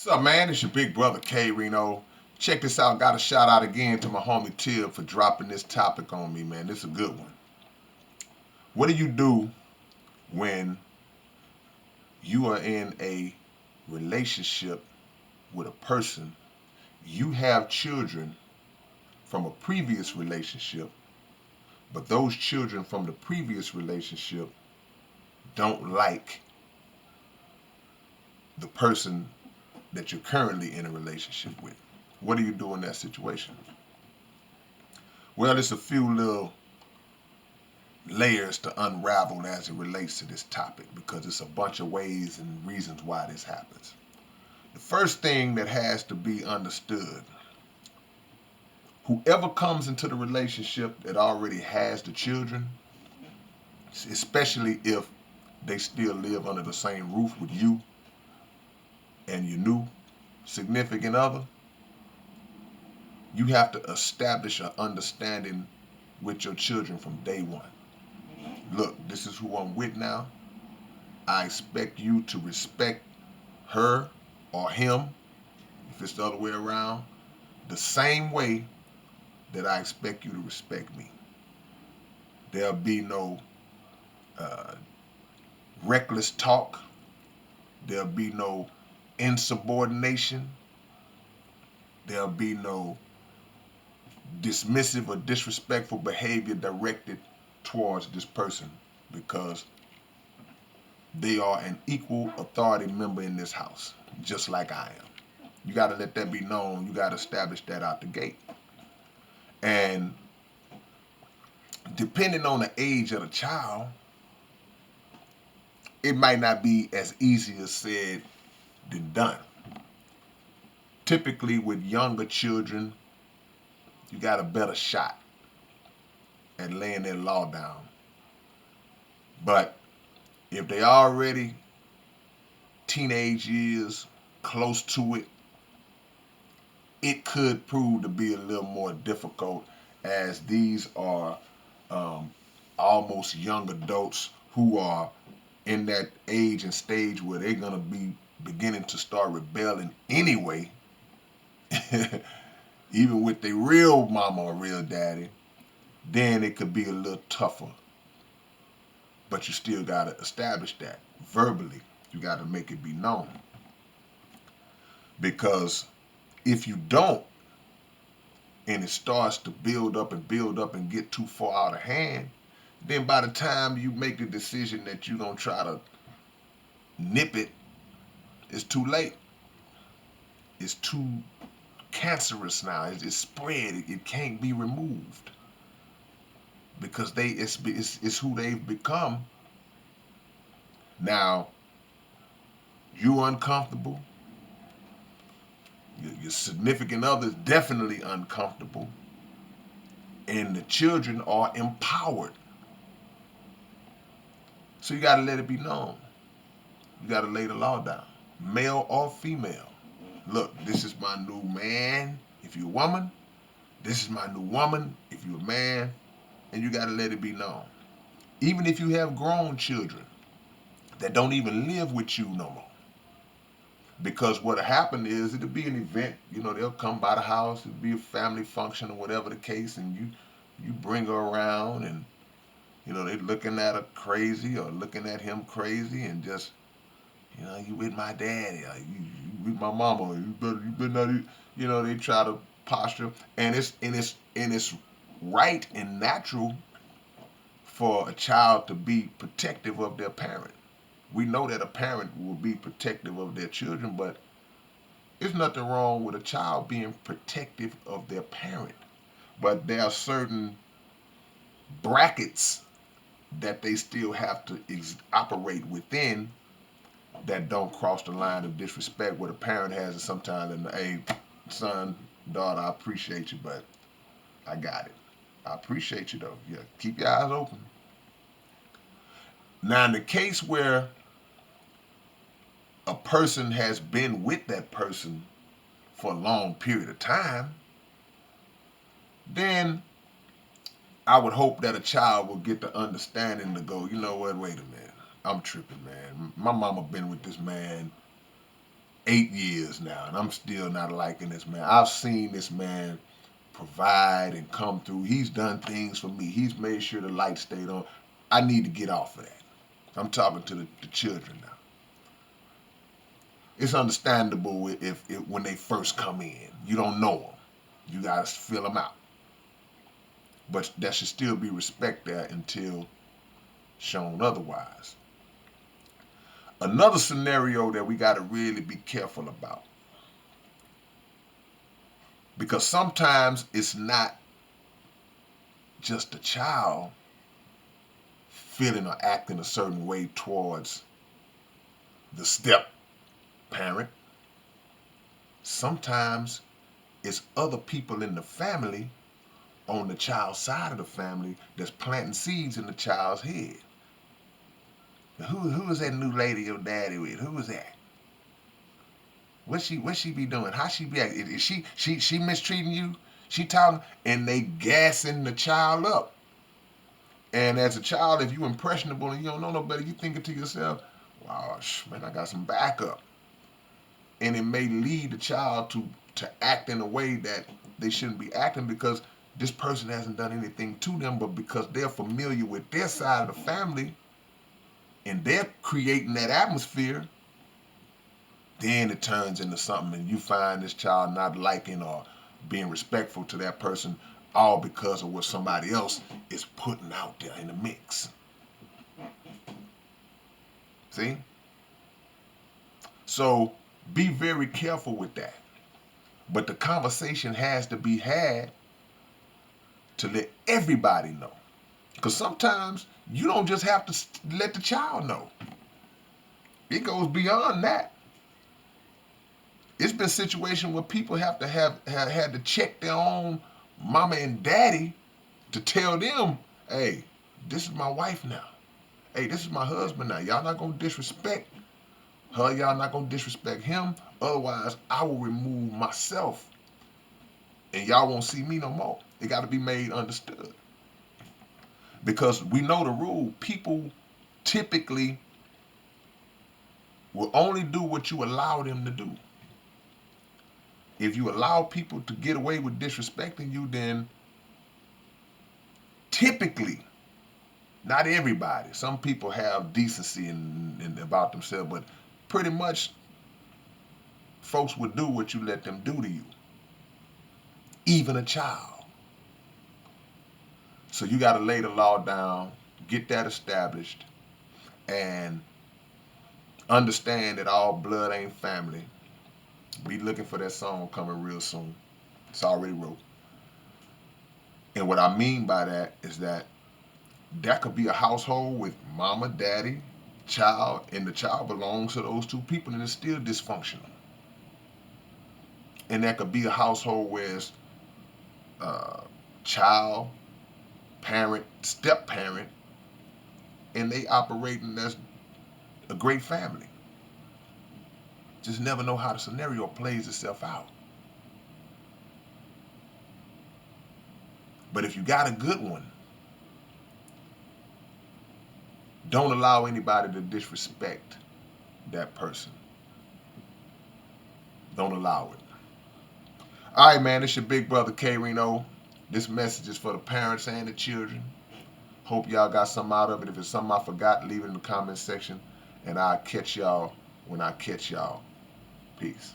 What's up, man? It's your big brother K-Rino. Check this out. Got a shout out again to my homie Tib for dropping this topic on me, man. This is a good one. What do you do when you are in a relationship with a person? You have children from a previous relationship, but those children from the previous relationship don't like the person that you're currently in a relationship with. What do you do in that situation? Well, it's a few little layers to unravel as it relates to this topic because it's a bunch of ways and reasons why this happens. The first thing that has to be understood, whoever comes into the relationship that already has the children, especially if they still live under the same roof with you and your new significant other, you have to establish an understanding with your children from day one. Look, this is who I'm with now. I expect you to respect her or him, if it's the other way around, the same way that I expect you to respect me. There'll be no uh, reckless talk. There'll be no insubordination. There'll be no dismissive or disrespectful behavior directed towards this person because they are an equal authority member in this house, just like I am. You got to let that be known. You got to establish that out the gate. And depending on the age of the child, it might not be as easy as said than done. Typically, with younger children, you got a better shot at laying their law down. But if they already teenage years, close to it, it could prove to be a little more difficult as these are um, almost young adults who are in that age and stage where they're going to be beginning to start rebelling anyway, even with their real mama or real daddy, then it could be a little tougher. But you still got to establish that verbally. You got to make it be known. Because if you don't, and it starts to build up and get too far out of hand, then by the time you make the decision that you're going to try to nip it, it's too late. It's too cancerous now. It's spread. It can't be removed because it's who they've become. Now, you uncomfortable. Your significant other is definitely uncomfortable. And the children are empowered. So you got to let it be known. You got to lay the law down, male or female. Look, this is my new man if you're a woman. This is my new woman if you're a man. And you got to let it be known. Even if you have grown children that don't even live with you no more. Because what'll happen is it'll be an event, they'll come by the house, it'll be a family function or whatever the case, and you bring her around and they're looking at her crazy or looking at him crazy and just you with my daddy, or you with my mama, you better not eat. They try to posture, and it's right and natural for a child to be protective of their parent. We know that a parent will be protective of their children, but there's nothing wrong with a child being protective of their parent. But there are certain brackets that they still have to operate within that don't cross the line of disrespect where the parent has it sometimes and hey, son, daughter, I appreciate you, but I got it. I appreciate you though. Yeah, keep your eyes open. Now in the case where a person has been with that person for a long period of time, then I would hope that a child will get the understanding to go, you know what, wait a minute. I'm tripping, man. My mama been with this man 8 years now, and I'm still not liking this man. I've seen this man provide and come through. He's done things for me. He's made sure the light stayed on. I need to get off of that. I'm talking to the children now. It's understandable if when they first come in, you don't know them. You gotta fill them out. But there should still be respect there until shown otherwise. Another scenario that we gotta really be careful about, because sometimes it's not just the child feeling or acting a certain way towards the step parent. Sometimes it's other people in the family on the child's side of the family that's planting seeds in the child's head. Who is that new lady your daddy with? Who is that? What she be doing? How she be acting? Is she mistreating you? She talking, and they gassing the child up. And as a child, if you impressionable and you don't know nobody, you thinking to yourself, wow, man, I got some backup. And it may lead the child to act in a way that they shouldn't be acting, because this person hasn't done anything to them, but because they're familiar with their side of the family and they're creating that atmosphere, then it turns into something, and you find this child not liking or being respectful to that person, all because of what somebody else is putting out there in the mix. See? So be very careful with that. But the conversation has to be had to let everybody know. Because sometimes you don't just have to let the child know. It goes beyond that. It's been situations where people have had to check their own mama and daddy to tell them, hey, this is my wife now. Hey, this is my husband now. Y'all not going to disrespect her. Y'all not going to disrespect him. Otherwise, I will remove myself and y'all won't see me no more. It got to be made understood. Because we know the rule. People typically will only do what you allow them to do. If you allow people to get away with disrespecting you, then typically, not everybody, some people have decency in about themselves, but pretty much folks would do what you let them do to you, even a child. So you got to lay the law down, get that established, and understand that all blood ain't family. Be looking for that song coming real soon. It's already wrote. And what I mean by that is that could be a household with mama, daddy, child, and the child belongs to those two people, and it's still dysfunctional. And that could be a household where it's child, parent, step parent, and they operating as a great family. Just never know how the scenario plays itself out. But if you got a good one, don't allow anybody to disrespect that person. Don't allow it. All right, man, it's your big brother K-Rino. This message is for the parents and the children. Hope y'all got something out of it. If it's something I forgot, leave it in the comment section, and I'll catch y'all when I catch y'all. Peace.